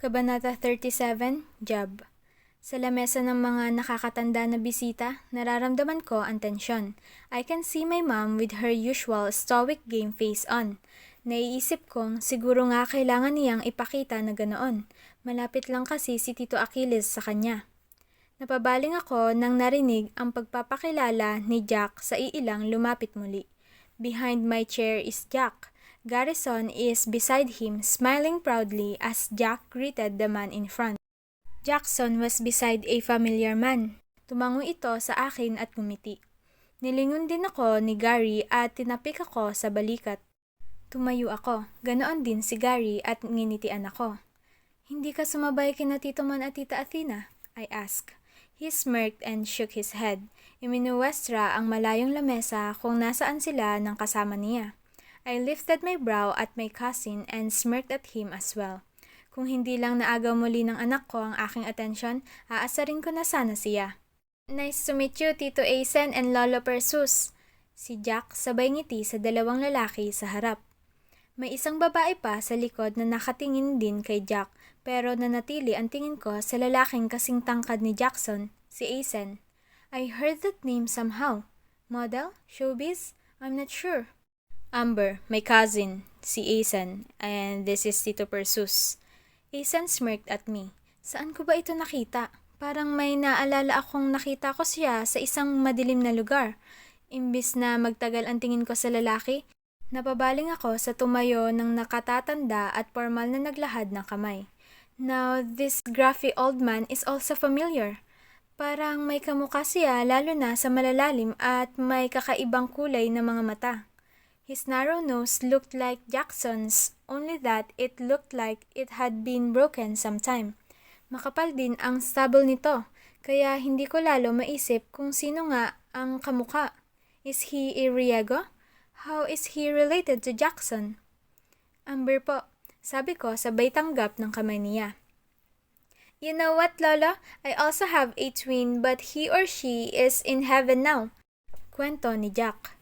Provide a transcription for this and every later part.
Kabanata 37, Job. Sa lamesa ng mga nakakatanda na bisita, nararamdaman ko ang tensyon. I can see my mom with her usual stoic game face on. Naiisip kong siguro nga kailangan niyang ipakita na ganoon. Malapit lang kasi si Tito Achilles sa kanya. Napabaling ako nang narinig ang pagpapakilala ni Jack sa iilang lumapit muli. Behind my chair is Jack. Garrison is beside him, smiling proudly as Jack greeted the man in front. Jackson was beside a familiar man. Tumango ito sa akin at ngumiti. Nilingon din ako ni Gary at tinapik ako sa balikat. Tumayo ako. Ganoon din si Gary at nginitian ako. Hindi ka sumabay kina Tito Man at Tita Athena? I asked. He smirked and shook his head. Iminuwestra ang malayong lamesa kung nasaan sila ng kasama niya. I lifted my brow at my cousin and smirked at him as well. Kung hindi lang naagaw muli ng anak ko ang aking atensyon, aasarin ko na sana siya. Nice to meet you, Tito Asen and Lolo Persus. Si Jack sabay ngiti sa dalawang lalaki sa harap. May isang babae pa sa likod na nakatingin din kay Jack, pero nanatili ang tingin ko sa lalaking kasing tangkad ni Jackson, si Asen. I heard that name somehow. Model? Showbiz? I'm not sure. Amber, my cousin, si Asen, and this is Tito Persus. Asen smirked at me. Saan ko ba ito nakita? Parang may naalala akong nakita ko siya sa isang madilim na lugar. Imbis na magtagal ang tingin ko sa lalaki, napabaling ako sa tumayo ng nakatatanda at formal na naglahad ng kamay. Now, this gruffy old man is also familiar. Parang may kamukha siya lalo na sa malalalim at may kakaibang kulay na mga mata. His narrow nose looked like Jackson's, only that it looked like it had been broken sometime. Makapal din ang stubble nito, kaya hindi ko lalo maisip kung sino nga ang kamukha. Is he a Riego? How is he related to Jackson? Amber po, sabi ko sabay tanggap ng kamay niya. You know what, Lolo? I also have a twin but he or she is in heaven now. Kwento ni Jack.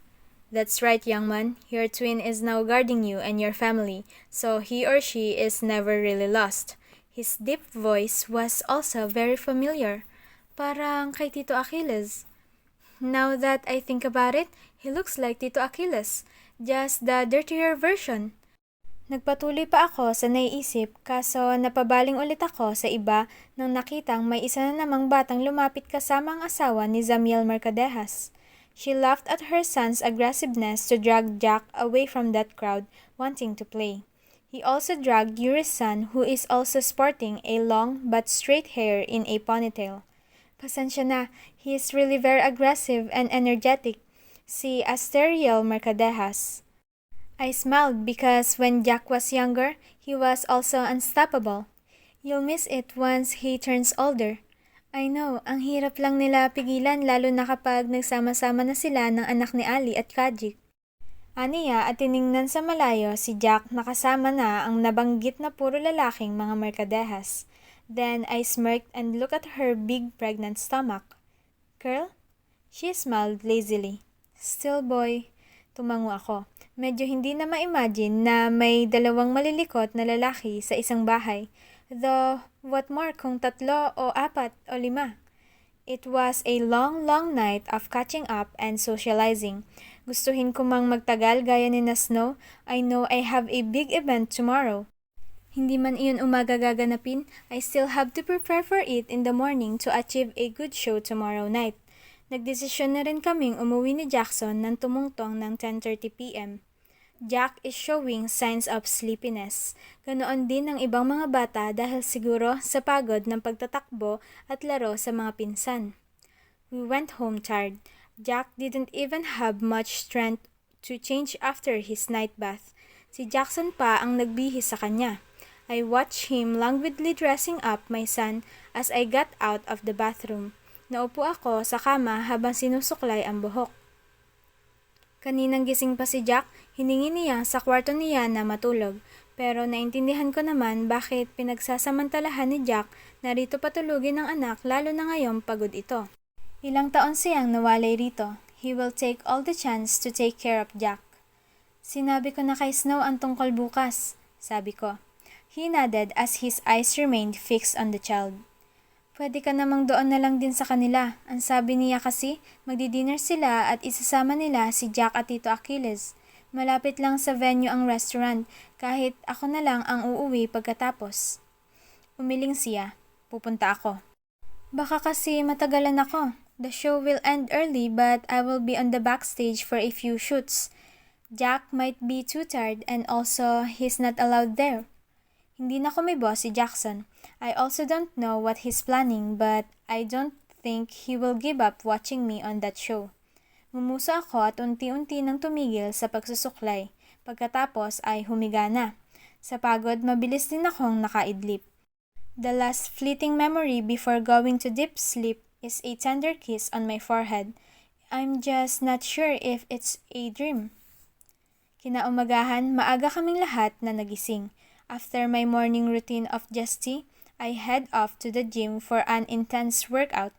That's right, young man. Your twin is now guarding you and your family, so he or she is never really lost. His deep voice was also very familiar. Parang kay Tito Achilles. Now that I think about it, he looks like Tito Achilles, just the dirtier version. Nagpatuloy pa ako sa naiisip kaso napabaling ulit ako sa iba nang nakitang may isa na namang batang lumapit kasama ang asawa ni Zamiel Mercadejas. She laughed at her son's aggressiveness to drag Jack away from that crowd wanting to play. He also dragged Yuri's son who is also sporting a long but straight hair in a ponytail. Pasensya na, he is really very aggressive and energetic, si Asteriel Mercadejas. I smiled because when Jack was younger, he was also unstoppable. You'll miss it once he turns older. I know, ang hirap lang nila pigilan lalo na kapag nagsama-sama na sila ng anak ni Ali at Kajik. Aniya at tiningnan sa malayo si Jack na kasama na ang nabanggit na puro lalaking mga Mercadejas. Then I smirked and looked at her big pregnant stomach. Girl? She smiled lazily. Still boy. Tumango ako. Medyo hindi na ma-imagine na may dalawang malilikot na lalaki sa isang bahay. Though, what more kung 3 o 4 o 5? It was a long, long night of catching up and socializing. Gustuhin ko mang magtagal gaya ni na Snow, I know I have a big event tomorrow. Hindi man iyon umaga gaganapin, I still have to prepare for it in the morning to achieve a good show tomorrow night. Nagdesisyon na rin kaming umuwi ni Jackson nang tumungtong ng 10:30 p.m. Jack is showing signs of sleepiness. Ganoon din ang ibang mga bata dahil siguro sa pagod ng pagtatakbo at laro sa mga pinsan. We went home tired. Jack didn't even have much strength to change after his night bath. Si Jackson pa ang nagbihis sa kanya. I watched him languidly dressing up my son as I got out of the bathroom. Naupo ako sa kama habang sinusuklay ang buhok. Kaninang gising pa si Jack, hiningi niya sa kwarto niya na matulog. Pero naintindihan ko naman bakit pinagsasamantalahan ni Jack na rito patulugin ng anak lalo na ngayong pagod ito. Ilang taon siyang nawalay rito. He will take all the chance to take care of Jack. Sinabi ko na kay Snow ang tungkol bukas, sabi ko. He nodded as his eyes remained fixed on the child. Pwede ka namang doon na lang din sa kanila. Ang sabi niya kasi, magdi-dinner sila at isasama nila si Jack at Tito Achilles. Malapit lang sa venue ang restaurant, kahit ako na lang ang uuwi pagkatapos. Umiling siya. Pupunta ako. Baka kasi matagalan ako. The show will end early but I will be on the backstage for a few shoots. Jack might be too tired and also he's not allowed there. Hindi na ko may boss si Jackson. I also don't know what he's planning but I don't think he will give up watching me on that show. Mumuso ako at unti-unti nang tumigil sa pagsusuklay. Pagkatapos ay humiga na. Sa pagod, mabilis din akong nakaidlip. The last fleeting memory before going to deep sleep is a tender kiss on my forehead. I'm just not sure if it's a dream. Kinaumagahan, maaga kaming lahat na nagising. After my morning routine of just tea, I head off to the gym for an intense workout.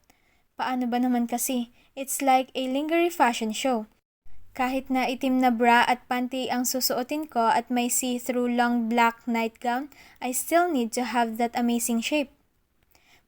Paano ba naman kasi? It's like a lingerie fashion show. Kahit na itim na bra at panty ang susuotin ko at may see-through long black nightgown, I still need to have that amazing shape.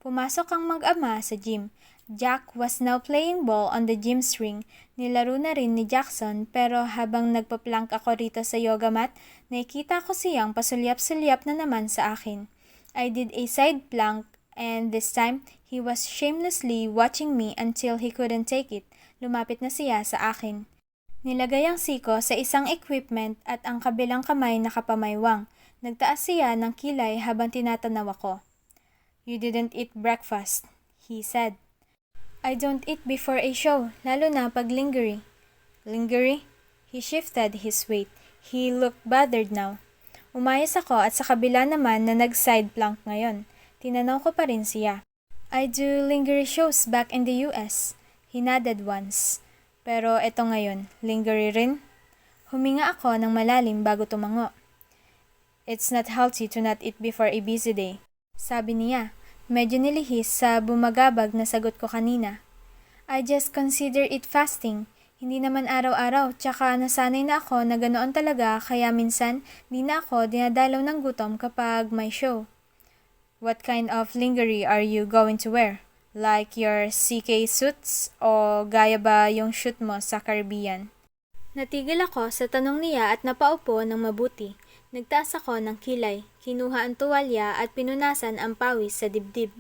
Pumasok ang mag-ama sa gym. Jack was now playing ball on the gym's ring. Nilaro na rin ni Jackson pero habang nagpa-plank ako rito sa yoga mat, nakikita ko siyang pasulyap-sulyap na naman sa akin. I did a side plank and this time, he was shamelessly watching me until he couldn't take it. Lumapit na siya sa akin. Nilagay ang siko sa isang equipment at ang kabilang kamay nakapamaywang. Nagtaas siya ng kilay habang tinatanaw ako. You didn't eat breakfast, he said. I don't eat before a show, lalo na pag lingerie. Lingerie? He shifted his weight. He looked bothered now. Umayos ako at sa kabila naman na nag-side plank ngayon. Tinanaw ko pa rin siya. I do lingerie shows back in the US. He nodded once. Pero eto ngayon, lingerie rin? Huminga ako ng malalim bago tumango. It's not healthy to not eat before a busy day. Sabi niya. Medyo nilihis sa bumagabag na sagot ko kanina. I just consider it fasting. Hindi naman araw-araw, tsaka nasanay na ako na ganoon talaga kaya minsan di na ako dinadalaw ng gutom kapag may show. What kind of lingerie are you going to wear? Like your CK suits o gaya ba yung shoot mo sa Caribbean? Natigil ako sa tanong niya at napaupo ng mabuti. Nagtaas ako ng kilay, kinuha ang tuwalya at pinunasan ang pawis sa dibdib.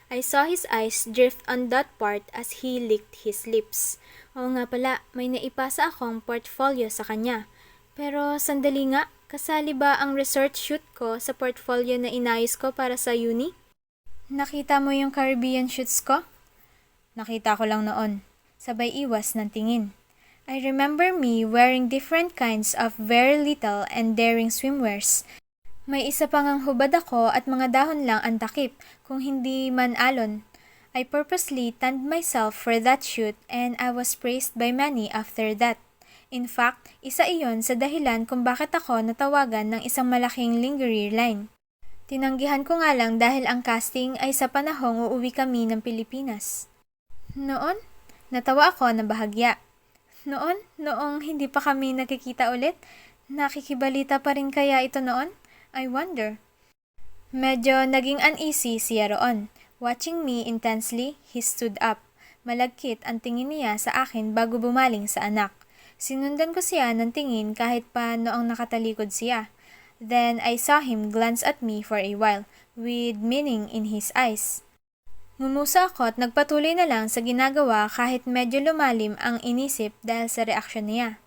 I saw his eyes drift on that part as he licked his lips. Oo nga pala, may naipasa akong portfolio sa kanya. Pero sandali nga, kasali ba ang resort shoot ko sa portfolio na inayos ko para sa uni? Nakita mo yung Caribbean shoots ko? Nakita ko lang noon. Sabay iwas ng tingin. I remember me wearing different kinds of very little and daring swimwears. May isa pang ang hubad ako at mga dahon lang ang takip, kung hindi man alon. I purposely tanned myself for that shoot and I was praised by many after that. In fact, isa iyon sa dahilan kung bakit ako natawagan ng isang malaking lingerie line. Tinanggihan ko nga lang dahil ang casting ay sa panahong uuwi kami ng Pilipinas. Noon, natawa ako na bahagya. Noong hindi pa kami nakikita ulit, nakikibalita pa rin kaya ito noon? I wonder. Medyo naging uneasy siya roon. Watching me intensely, he stood up. Malagkit ang tingin niya sa akin bago bumaling sa anak. Sinundan ko siya ng tingin kahit pa noong nakatalikod siya. Then I saw him glance at me for a while, with meaning in his eyes. Ngumusa ako at nagpatuloy na lang sa ginagawa kahit medyo lumalim ang inisip dahil sa reaksyon niya.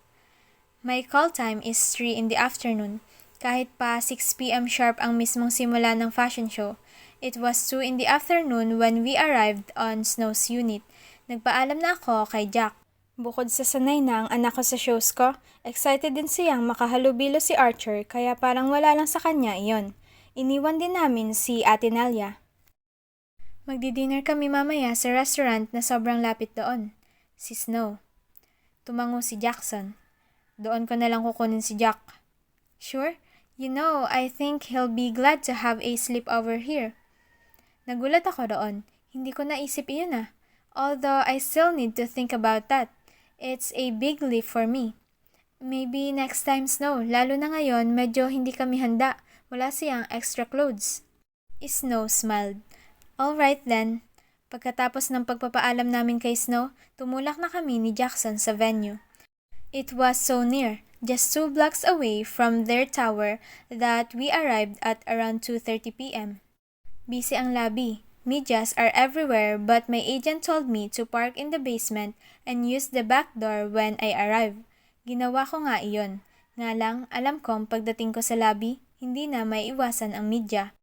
My call time is 3 in the afternoon. Kahit pa 6 p.m. sharp ang mismong simula ng fashion show, it was 2 in the afternoon when we arrived on Snow's unit. Nagpaalam na ako kay Jack. Bukod sa sanay na ang anak ko sa shows ko, excited din siyang makahalubilo si Archer kaya parang wala lang sa kanya iyon. Iniwan din namin si Ate Nelia. Magdi-dinner kami mamaya sa restaurant na sobrang lapit doon. Si Snow. Tumango si Jackson. Doon ko na lang kukunin si Jack. Sure? You know, I think he'll be glad to have a sleepover here. Nagulat ako doon. Hindi ko naisip iyon ah. Although I still need to think about that. It's a big leap for me. Maybe next time, Snow. Lalo na ngayon, medyo hindi kami handa. Wala siyang extra clothes. Snow smiled. All right then. Pagkatapos ng pagpapaalam namin kay Snow, tumulak na kami ni Jackson sa venue. It was so near, just 2 blocks away from their tower, that we arrived at around 2:30 p.m. Busy ang lobby. Medyas are everywhere, but my agent told me to park in the basement and use the back door when I arrive. Ginawa ko nga iyon. Nga lang, alam kong pagdating ko sa lobby, hindi na may iwasan ang media.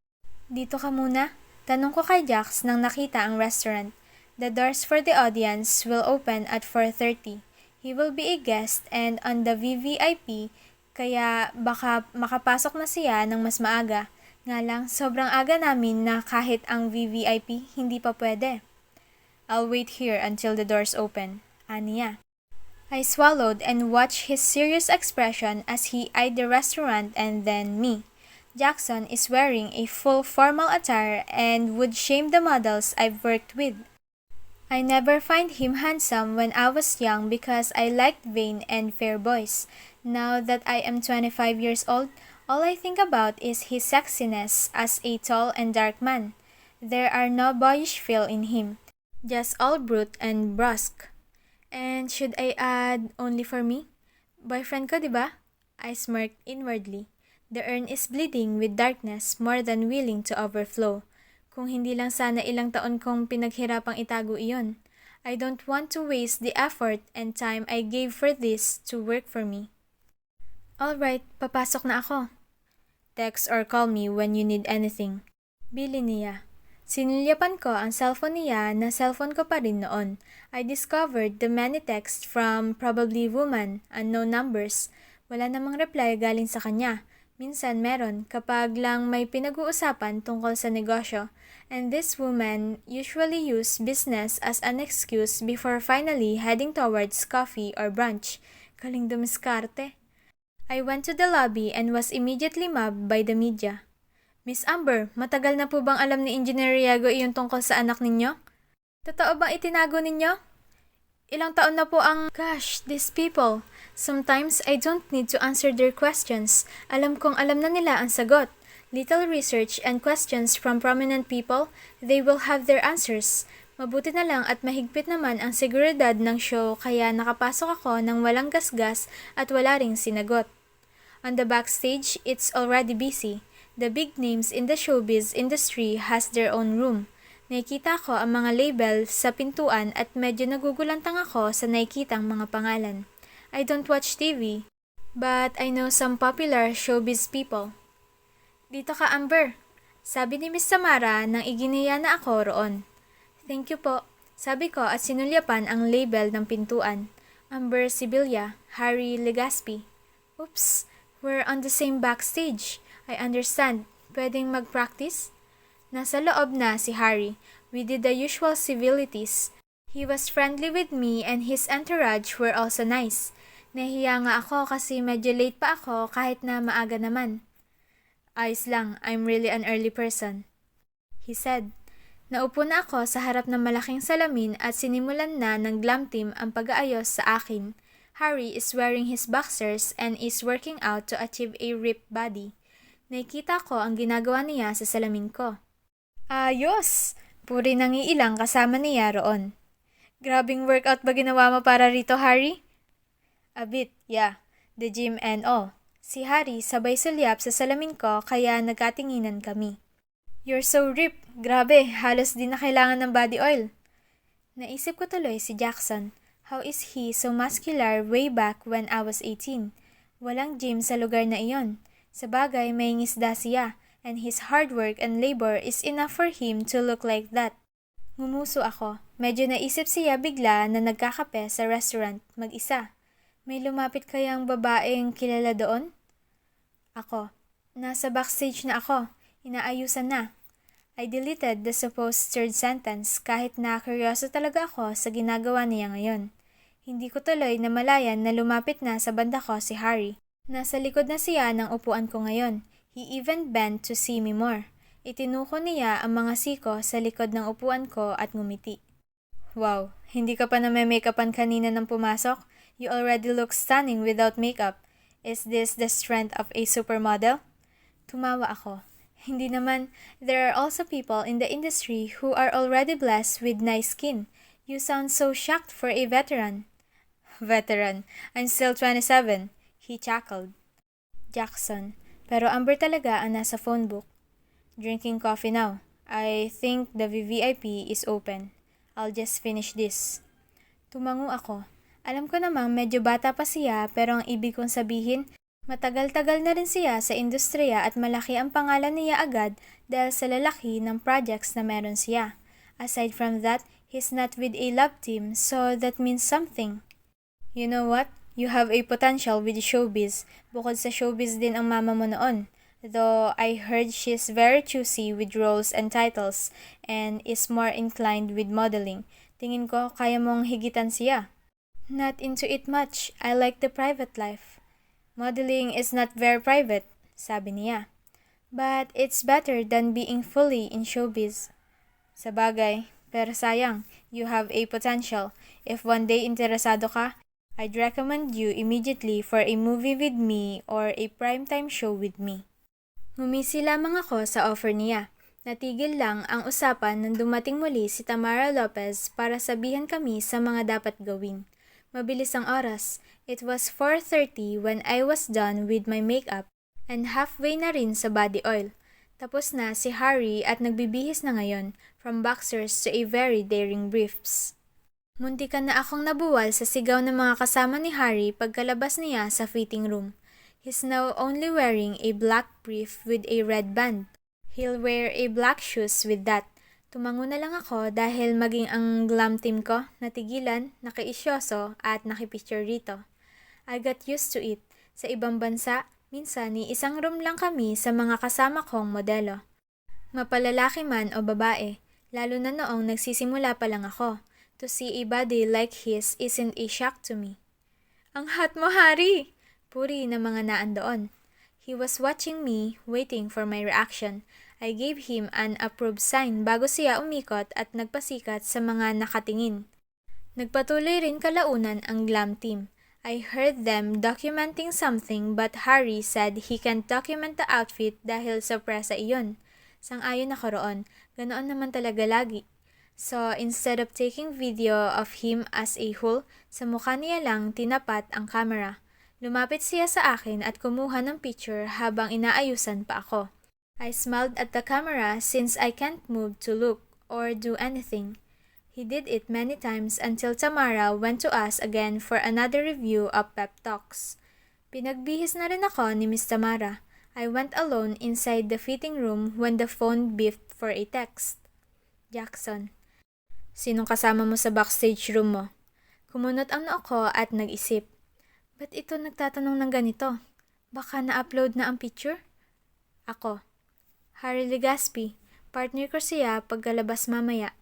Dito ka muna? Tanong ko kay Jax nang nakita ang restaurant. The doors for the audience will open at 4:30. He will be a guest and on the VVIP, kaya baka makapasok na siya ng mas maaga. Nga lang, sobrang aga namin na kahit ang VVIP hindi pa pwede. I'll wait here until the doors open. Aniya. I swallowed and watched his serious expression as he eyed the restaurant and then me. Jackson is wearing a full formal attire and would shame the models I've worked with. I never find him handsome when I was young because I liked vain and fair boys. Now that I am 25 years old, all I think about is his sexiness as a tall and dark man. There are no boyish feel in him, just all brute and brusque. And should I add only for me? Boyfriend ko, diba? I smirked inwardly. The urn is bleeding with darkness more than willing to overflow. Kung hindi lang sana ilang taon kong pinaghirapang itago iyon. I don't want to waste the effort and time I gave for this to work for me. Alright, papasok na ako. Text or call me when you need anything. Bili niya. Sinulyapan ko ang cellphone niya na cellphone ko pa rin noon. I discovered the many texts from probably woman, unknown numbers. Wala namang reply galing sa kanya. Minsan meron kapag lang may pinag-uusapan tungkol sa negosyo. And this woman usually use business as an excuse before finally heading towards coffee or brunch. Galing dumiskarte. I went to the lobby and was immediately mobbed by the media. Miss Amber, matagal na po bang alam ni Engineer Riego iyon tungkol sa anak ninyo? Totoo bang itinago ninyo? Ilang taon na po ang... Gosh, these people. Sometimes I don't need to answer their questions. Alam kong alam na nila ang sagot. Little research and questions from prominent people, they will have their answers. Mabuti na lang at mahigpit naman ang seguridad ng show kaya nakapasok ako ng walang gasgas at wala ring sinagot. On the backstage, it's already busy. The big names in the showbiz industry has their own room. Nakikita ko ang mga label sa pintuan at medyo nagugulantang ako sa nakikitang mga pangalan. I don't watch TV, but I know some popular showbiz people. Dito ka, Amber. Sabi ni Miss Samara nang iginiya na ako roon. Thank you po. Sabi ko at sinulyapan ang label ng pintuan. Amber Sibilia, Harry Legaspi. Oops, we're on the same backstage. I understand. Pwedeng mag-practice? Nasa loob na si Harry. We did the usual civilities. He was friendly with me and his entourage were also nice. Nahiya nga ako kasi medyo late pa ako kahit na maaga naman. Ayos lang, I'm really an early person. He said. Naupo na ako sa harap ng malaking salamin at sinimulan na ng glam team ang pag-aayos sa akin. Harry is wearing his boxers and is working out to achieve a ripped body. Nakita ko ang ginagawa niya sa salamin ko. Ayos! Puri nang iilang kasama niya roon. Grabing workout ba ginawa mo para rito, Harry? A bit, yeah. The gym and all. Si Harry sabay sulyap sa salamin ko kaya nagkatinginan kami. You're so ripped. Grabe, halos di na kailangan ng body oil. Naisip ko tuloy si Jackson. How is he so muscular way back when I was 18? Walang gym sa lugar na iyon. Sabagay may ngisda siya, and his hard work and labor is enough for him to look like that. Ngumuso ako. Medyo naisip siya bigla na nagkakape sa restaurant, mag-isa. May lumapit kayang babaeng kilala doon? Ako. Nasa backstage na ako. Inaayusan na. I deleted the supposed third sentence kahit na kuryoso talaga ako sa ginagawa niya ngayon. Hindi ko tuloy na malayan na lumapit na sa banda ko si Harry. Nasa likod na siya ng upuan ko ngayon. He even bent to see me more. Itinuko niya ang mga siko sa likod ng upuan ko at ngumiti. Wow, hindi ka pa na may make-upan kanina nang pumasok? You already look stunning without makeup. Is this the strength of a supermodel? Tumawa ako. Hindi naman, there are also people in the industry who are already blessed with nice skin. You sound so shocked for a veteran. Veteran, I'm still 27, he chuckled. Jackson, pero Amber talaga ang nasa phone book. Drinking coffee now. I think the VVIP is open. I'll just finish this. Tumango ako. Alam ko namang medyo bata pa siya pero ang ibig kong sabihin, matagal-tagal na rin siya sa industriya at malaki ang pangalan niya agad dahil sa lalaki ng projects na meron siya. Aside from that, he's not with a love team so that means something. You know what? You have a potential with showbiz. Bukod sa showbiz din ang mama mo noon. Though I heard she's very choosy with roles and titles and is more inclined with modeling. Tingin ko kaya mong higitan siya. Not into it much. I like the private life. Modeling is not very private, sabi niya. But it's better than being fully in showbiz. Sabagay, pero sayang, you have a potential. If one day interesado ka, I'd recommend you immediately for a movie with me or a primetime show with me. Ngumisi lamang ako sa offer niya. Natigil lang ang usapan nang dumating muli si Tamara Lopez para sabihan kami sa mga dapat gawin. Mabilis ang oras. It was 4:30 when I was done with my makeup and halfway na rin sa body oil. Tapos na si Harry at nagbibihis na ngayon from boxers to a very daring briefs. Muntikan na akong nabuwal sa sigaw ng mga kasama ni Harry pagkalabas niya sa fitting room. He's now only wearing a black brief with a red band. He'll wear a black shoes with that. Tumango na lang ako dahil maging ang glam team ko, natigilan, nakaisyoso at nakipicture rito. I got used to it. Sa ibang bansa, minsan ni isang room lang kami sa mga kasama kong modelo. Mapalalaki man o babae, lalo na noong nagsisimula pa lang ako. To see a body like his isn't a shock to me. Ang hot mo, Harry! Puri ng mga naandoon. He was watching me, waiting for my reaction. I gave him an approved sign bago siya umikot at nagpasikat sa mga nakatingin. Nagpatuloy rin kalaunan ang glam team. I heard them documenting something but Harry said he can't document the outfit dahil sorpresa iyon. Sang-ayon ako roon, ganoon naman talaga lagi. So instead of taking video of him as a whole, sa mukha niya lang tinapat ang camera. Lumapit siya sa akin at kumuha ng picture habang inaayusan pa ako. I smiled at the camera since I can't move to look or do anything. He did it many times until Tamara went to us again for another review of pep talks. Pinagbihis na rin ako ni Miss Tamara. I went alone inside the fitting room when the phone beeped for a text. Jackson. Sinong kasama mo sa backstage room mo? Kumunot ang noo ko at nag-isip. Ba't ito nagtatanong ng ganito? Baka na-upload na ang picture? Ako. Harry Legaspi. Partner ko siya pagkalabas mamaya.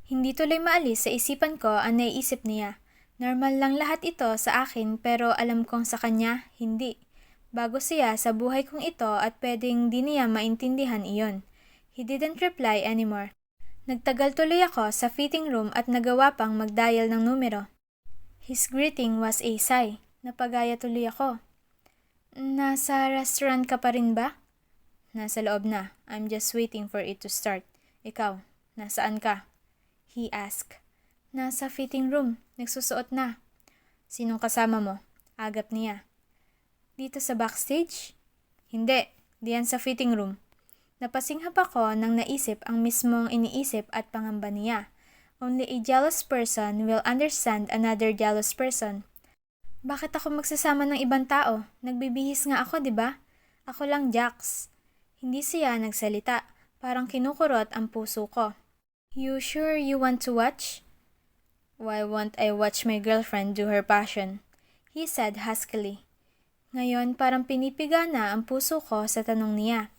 Hindi tuloy maalis sa isipan ko ang naiisip niya. Normal lang lahat ito sa akin pero alam kong sa kanya, hindi. Bago siya sa buhay kong ito at pwedeng di niya maintindihan iyon. He didn't reply anymore. Nagtagal tuloy ako sa fitting room at nagawa pang mag-dial ng numero. His greeting was a sigh. Napagaya tuloy ako. Nasa restaurant ka pa rin ba? Nasa loob na. I'm just waiting for it to start. Ikaw, nasaan ka? He asked. Nasa fitting room. Nagsusuot na. Sinong kasama mo? Agap niya. Dito sa backstage? Hindi. Diyan sa fitting room. Napasinghap ako nang naisip ang mismong iniisip at pangamba niya. Only a jealous person will understand another jealous person. Bakit ako magsasama ng ibang tao? Nagbibihis nga ako, di ba? Ako lang, Jax. Hindi siya nagsalita. Parang kinukurot ang puso ko. You sure you want to watch? Why won't I watch my girlfriend do her passion? He said huskily. Ngayon parang pinipiga na ang puso ko sa tanong niya.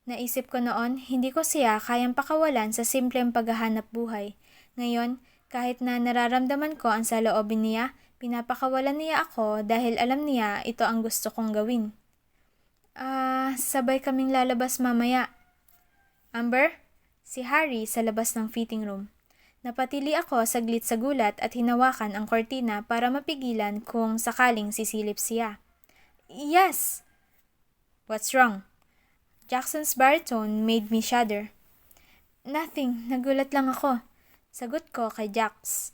Naisip ko noon, hindi ko siya kayang pakawalan sa simpleng paghahanap buhay. Ngayon, kahit na nararamdaman ko ang saloobin niya, pinapakawalan niya ako dahil alam niya ito ang gusto kong gawin. Sabay kaming lalabas mamaya. Amber? Si Harry sa labas ng fitting room. Napatili ako saglit sa gulat at hinawakan ang kortina para mapigilan kung sakaling sisilip siya. Yes! What's wrong? Jackson's baritone made me shudder. Nothing, nagulat lang ako. Sagot ko kay Jax.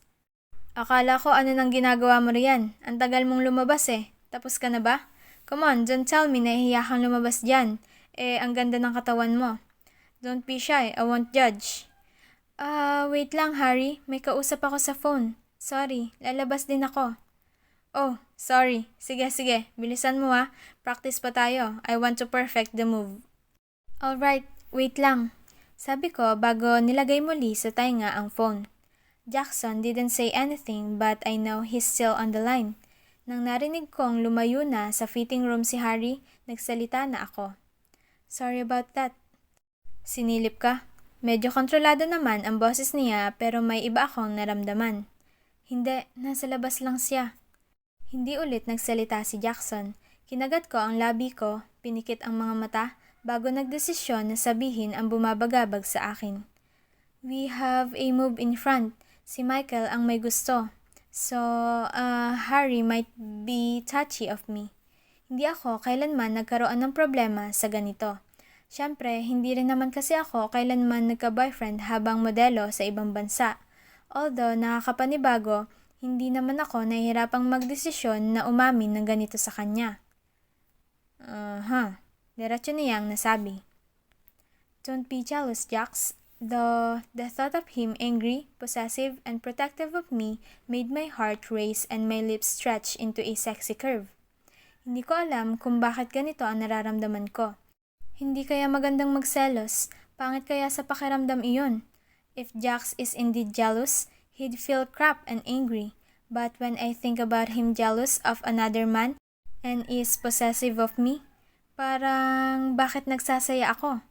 Akala ko ano nang ginagawa mo riyan. Ang tagal mong lumabas eh. Tapos ka na ba? Come on, don't tell me nahihiya kang lumabas dyan. Ang ganda ng katawan mo. Don't be shy, I won't judge. Wait lang Harry. May kausap ako sa phone. Sorry, lalabas din ako. Oh, sorry. Sige, bilisan mo ha. Practice pa tayo. I want to perfect the move. Alright, wait lang. Sabi ko bago nilagay muli sa tainga ang phone. Jackson didn't say anything but I know he's still on the line. Nang narinig kong lumayo na sa fitting room si Harry, nagsalita na ako. Sorry about that. Sinilip ka? Medyo kontrolado naman ang boses niya pero may iba akong naramdaman. Hindi, nasa labas lang siya. Hindi ulit nagsalita si Jackson. Kinagat ko ang labi ko, pinikit ang mga mata, bago nagdesisyon na sabihin ang bumabagabag sa akin. We have a move in front. Si Michael ang may gusto. So, Harry might be touchy of me. Hindi ako kailanman nagkaroon ng problema sa ganito. Siyempre, hindi rin naman kasi ako kailanman nagka-boyfriend habang modelo sa ibang bansa. Although nakakapanibago, hindi naman ako nahihirapang magdesisyon na umamin ng ganito sa kanya. Diretso niyang nasabi. Don't be jealous, Jax. Though the thought of him angry, possessive, and protective of me made my heart race and my lips stretch into a sexy curve. Hindi ko alam kung bakit ganito ang nararamdaman ko. Hindi kaya magandang magselos, pangit kaya sa pakiramdam iyon. If Jax is indeed jealous, he'd feel crap and angry. But when I think about him jealous of another man and is possessive of me, parang bakit nagsasaya ako?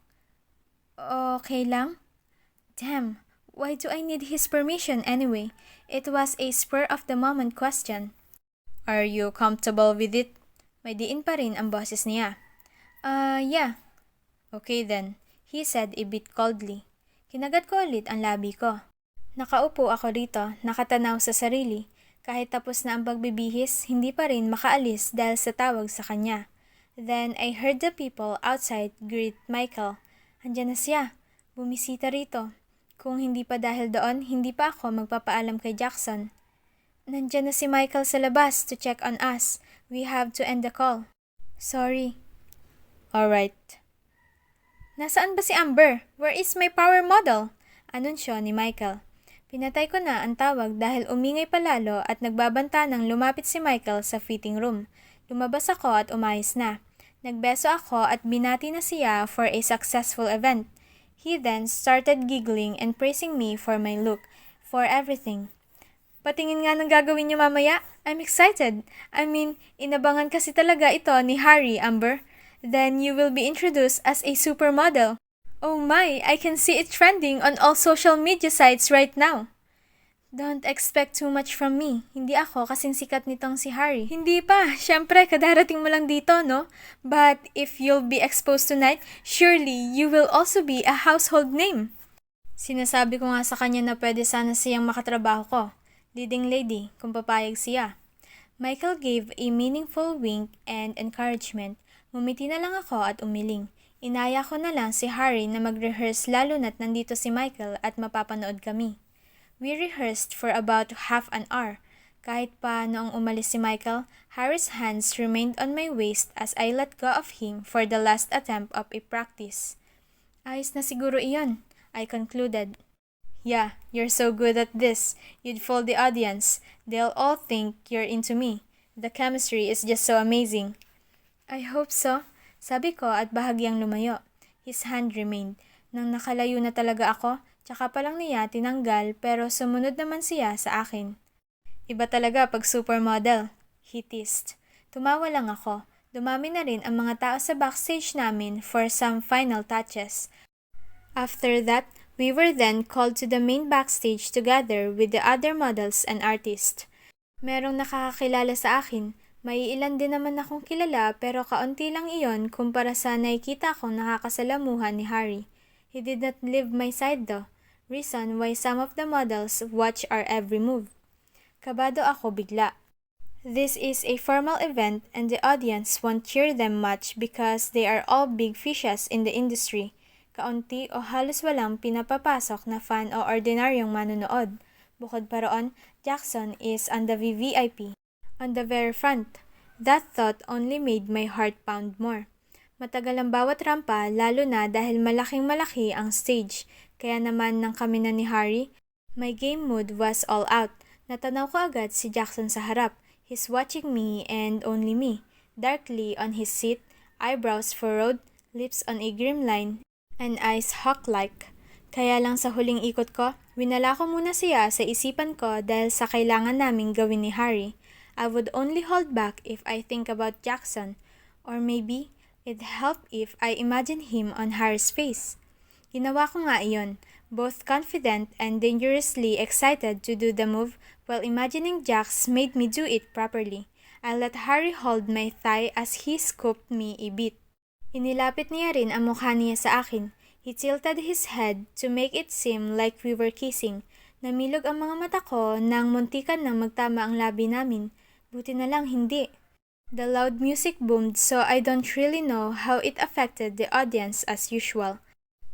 Okay lang? Damn, why do I need his permission anyway? It was a spur-of-the-moment question. Are you comfortable with it? May diin pa rin ang boses niya. Yeah. Okay then, he said a bit coldly. Kinagat ko ulit ang labi ko. Nakaupo ako rito, nakatanaw sa sarili. Kahit tapos na ang pagbibihis, hindi pa rin makaalis dahil sa tawag sa kanya. Then I heard the people outside greet Michael. Andiyan na siya. Bumisita rito. Kung hindi pa dahil doon, hindi pa ako magpapaalam kay Jackson. Nandiyan na si Michael sa labas to check on us. We have to end the call. Sorry. Alright. Nasaan ba si Amber? Where is my power model? Anunsyo ni Michael. Pinatay ko na ang tawag dahil umingay palalo at nagbabanta nang lumapit si Michael sa fitting room. Lumabas ako at umayos na. Nagbeso ako at binati na siya for a successful event. He then started giggling and praising me for my look, for everything. Patingin nga ng gagawin niyo mamaya. I'm excited. I mean, inabangan kasi talaga ito ni Harry, Amber. Then you will be introduced as a supermodel. Oh my, I can see it trending on all social media sites right now. Don't expect too much from me. Hindi ako kasing sikat nitong si Harry. Hindi pa. Siyempre, kadarating mo lang dito, no? But if you'll be exposed tonight, surely you will also be a household name. Sinasabi ko nga sa kanya na pwede sana siyang makatrabaho ko. Leading lady, kung papayag siya. Michael gave a meaningful wink and encouragement. Ngumiti na lang ako at umiling. Inaya ko na lang si Harry na mag-rehearse lalo na't nandito si Michael at mapapanood kami. We rehearsed for about half an hour. Kahit pa noong umalis si Michael, Harry's hands remained on my waist as I let go of him for the last attempt of a practice. Ayos na siguro iyon, I concluded. Yeah, you're so good at this. You'd fool the audience. They'll all think you're into me. The chemistry is just so amazing. I hope so, sabi ko at bahagyang lumayo. His hand remained. Nang nakalayo na talaga ako, tsaka pa lang niya tinanggal pero sumunod naman siya sa akin. Iba talaga pag supermodel, he teased. Tumawa lang ako. Dumami na rin ang mga tao sa backstage namin for some final touches. After that, we were then called to the main backstage together with the other models and artists. Merong nakakakilala sa akin. May ilan din naman akong kilala pero kaunti lang iyon kumpara sa nakikita kong nakakasalamuhan ni Harry. He did not leave my side though. Reason why some of the models watch our every move. Kabado ako bigla. This is a formal event and the audience won't cheer them much because they are all big fishes in the industry. Kaunti o halos walang pinapapasok na fan o ordinaryong manonood. Bukod pa roon, Jackson is on the VVIP, on the very front. That thought only made my heart pound more. Matagal ang bawat rampa lalo na dahil malaking-malaki ang stage. Kaya naman nang kami na ni Harry, my game mood was all out. Natanaw ko agad si Jackson sa harap. He's watching me and only me. Darkly on his seat, eyebrows furrowed, lips on a grim line, and eyes hawk-like. Kaya lang sa huling ikot ko, winala ko muna siya sa isipan ko dahil sa kailangan naming gawin ni Harry. I would only hold back if I think about Jackson, or maybe it'd help if I imagine him on Harry's face. Ginawa ko nga iyon, both confident and dangerously excited to do the move while imagining Jax made me do it properly. I let Harry hold my thigh as he scooped me a bit. Inilapit niya rin ang mukha niya sa akin. He tilted his head to make it seem like we were kissing. Namilog ang mga mata ko nang muntikan nang magtama ang labi namin. Buti na lang hindi. The loud music boomed so I don't really know how it affected the audience as usual.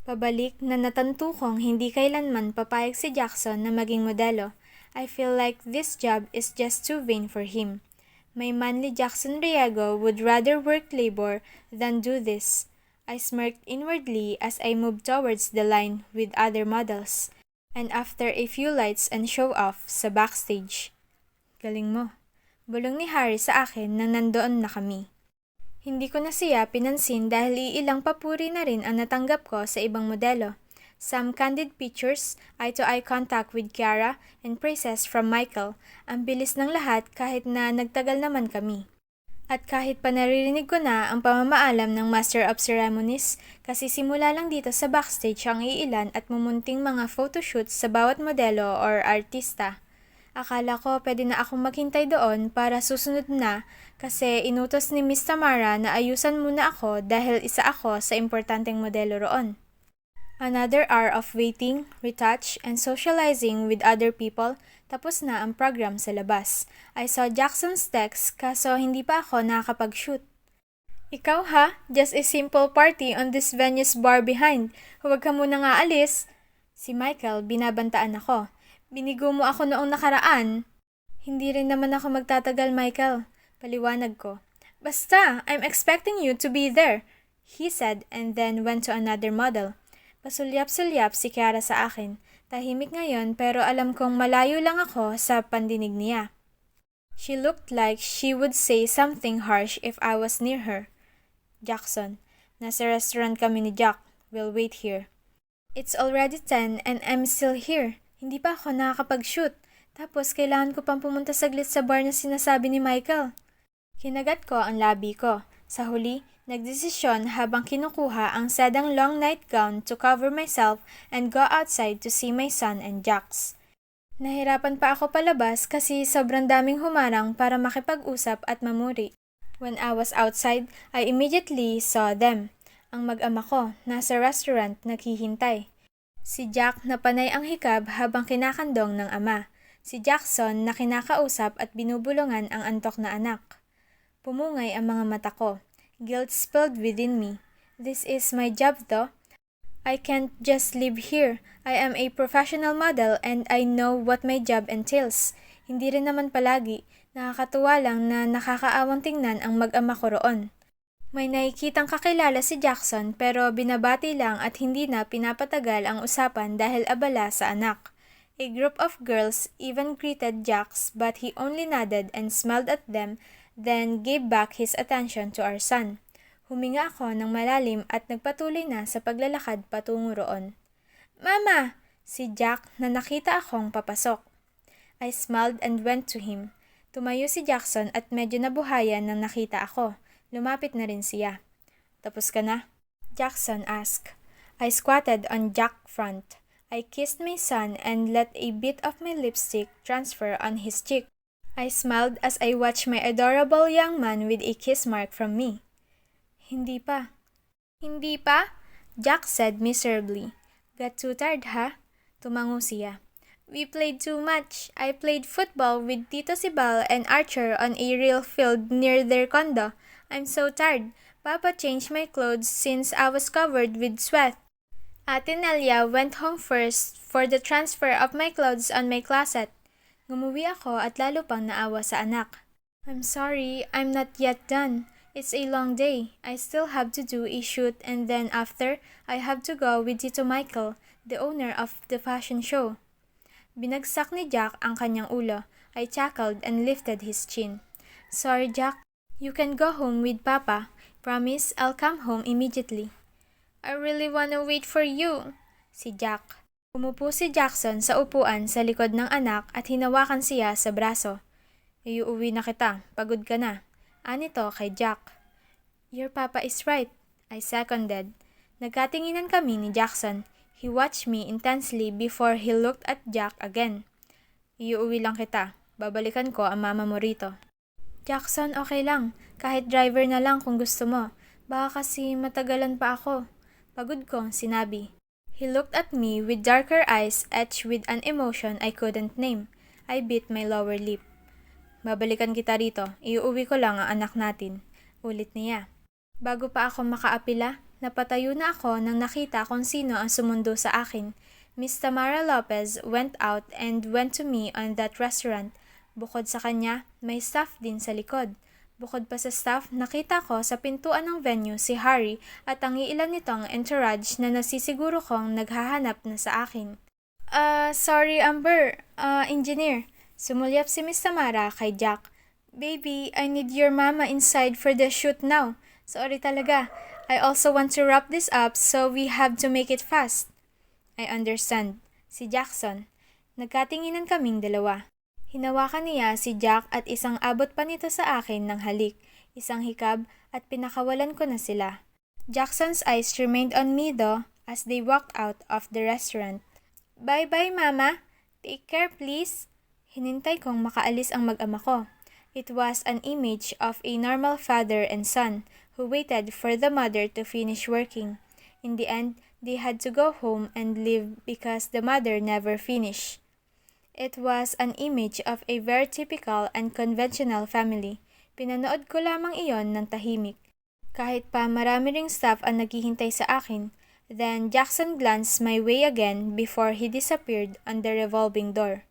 Pabalik na natanto kong hindi kailanman papayag si Jackson na maging modelo. I feel like this job is just too vain for him. My manly Jackson Riego would rather work labor than do this. I smirked inwardly as I moved towards the line with other models. And after a few lights and show-off sa backstage. Galing mo. Bulong ni Harry sa akin nang nandoon na kami. Hindi ko na siya pinansin dahil iilang papuri na rin ang natanggap ko sa ibang modelo. Some candid pictures, eye-to-eye contact with Kiara, and praises from Michael. Ang bilis ng lahat kahit na nagtagal naman kami. At kahit pa naririnig ko na ang pamamaalam ng Master of Ceremonies, kasi simula lang dito sa backstage ang iilan at mumunting mga photoshoots sa bawat modelo or artista. Akala ko pwede na akong maghintay doon para susunod na kasi inutos ni Miss Tamara na ayusan muna ako dahil isa ako sa importanteng modelo roon. Another hour of waiting, retouch, and socializing with other people, tapos na ang program sa labas. I saw Jackson's text kaso hindi pa ako nakakapag-shoot. Ikaw ha? Just a simple party on this venue's bar behind. Huwag ka muna nga alis. Si Michael, binabantaan ako. Binigo mo ako noong nakaraan. Hindi rin naman ako magtatagal, Michael. Paliwanag ko. Basta, I'm expecting you to be there, he said and then went to another model. Pasulyap-sulyap si Kiara sa akin. Tahimik ngayon pero alam kong malayo lang ako sa pandinig niya. She looked like she would say something harsh if I was near her. Jackson, nasa restaurant kami ni Jack. We'll wait here. It's already 10 and I'm still here. Hindi pa ako nakakapag-shoot. Tapos kailangan ko pang pumunta saglit sa bar na sinasabi ni Michael. Kinagat ko ang labi ko. Sa huli, nagdesisyon habang kinukuha ang sedang long nightgown to cover myself and go outside to see my son and Jax. Nahirapan pa ako palabas kasi sobrang daming humarang para makipag-usap at mamuri. When I was outside, I immediately saw them. Ang mag-ama ko, nasa restaurant naghihintay. Si Jack na panay ang hikab habang kinakandong ng ama. Si Jackson na kinakausap at binubulungan ang antok na anak. Pumungay ang mga mata ko. Guilt spilled within me. This is my job though. I can't just live here. I am a professional model and I know what my job entails. Hindi rin naman palagi. Nakakatuwa lang na nakakaawang tingnan ang mag-ama ko roon. May nakikitang kakilala si Jackson pero binabati lang at hindi na pinapatagal ang usapan dahil abala sa anak. A group of girls even greeted Jax but he only nodded and smiled at them, then gave back his attention to our son. Huminga ako ng malalim at nagpatuloy na sa paglalakad patungo roon. Mama! Si Jack na nakita akong papasok. I smiled and went to him. Tumayo si Jackson at medyo nabuhayan nang nakita ako. Lumapit na rin siya. Tapos ka na? Jackson asked. I squatted on Jack's front. I kissed my son and let a bit of my lipstick transfer on his cheek. I smiled as I watched my adorable young man with a kiss mark from me. Hindi pa. Hindi pa? Jack said miserably. Got too tired, ha? Tumango siya. We played too much. I played football with Tito Sibal and Archer on a real field near their condo. I'm so tired. Papa changed my clothes since I was covered with sweat. Ate Nelia went home first for the transfer of my clothes on my closet. Ngumuwi ako at lalo pang naawa sa anak. I'm sorry, I'm not yet done. It's a long day. I still have to do a shoot and then after, I have to go with Tito Michael, the owner of the fashion show. Binagsak ni Jack ang kanyang ulo. I chuckled and lifted his chin. Sorry, Jack. You can go home with Papa. Promise I'll come home immediately. I really wanna wait for you. Si Jack. Umupo si Jackson sa upuan sa likod ng anak at hinawakan siya sa braso. Iuuwi na kita. Pagod ka na. Anito kay Jack. Your papa is right. I seconded. Nagkatinginan kami ni Jackson. He watched me intensely before he looked at Jack again. Iuuwi lang kita. Babalikan ko ang mama mo rito. Jackson, okay lang. Kahit driver na lang kung gusto mo. Baka kasi matagalan pa ako. Pagod ko, sinabi. He looked at me with darker eyes etched with an emotion I couldn't name. I bit my lower lip. Babalikan kita rito. Iuuwi ko lang ang anak natin. Ulit niya. Bago pa ako makaapila, napatayo na ako nang nakita kung sino ang sumundo sa akin. Miss Tamara Lopez went out and went to me on that restaurant. Bukod sa kanya, may staff din sa likod. Bukod pa sa staff, nakita ko sa pintuan ng venue si Harry at ang iilan nitong entourage na nasisiguro kong naghahanap na sa akin. Sorry Amber, engineer. Sumulyap si Miss Tamara kay Jack. Baby, I need your mama inside for the shoot now. Sorry talaga. I also want to wrap this up so we have to make it fast. I understand. Si Jackson. Nagkatinginan kaming dalawa. Hinawakan niya si Jack at isang abot pa nito sa akin ng halik, isang hikab at pinakawalan ko na sila. Jackson's eyes remained on me though as they walked out of the restaurant. Bye-bye, Mama. Take care, please. Hinintay kong makaalis ang mag-ama ko. It was an image of a normal father and son who waited for the mother to finish working. In the end, they had to go home and leave because the mother never finished. It was an image of a very typical and conventional family. Pinanood ko lamang iyon ng tahimik. Kahit pa marami ring staff ang naghihintay sa akin, then Jackson glanced my way again before he disappeared on the revolving door.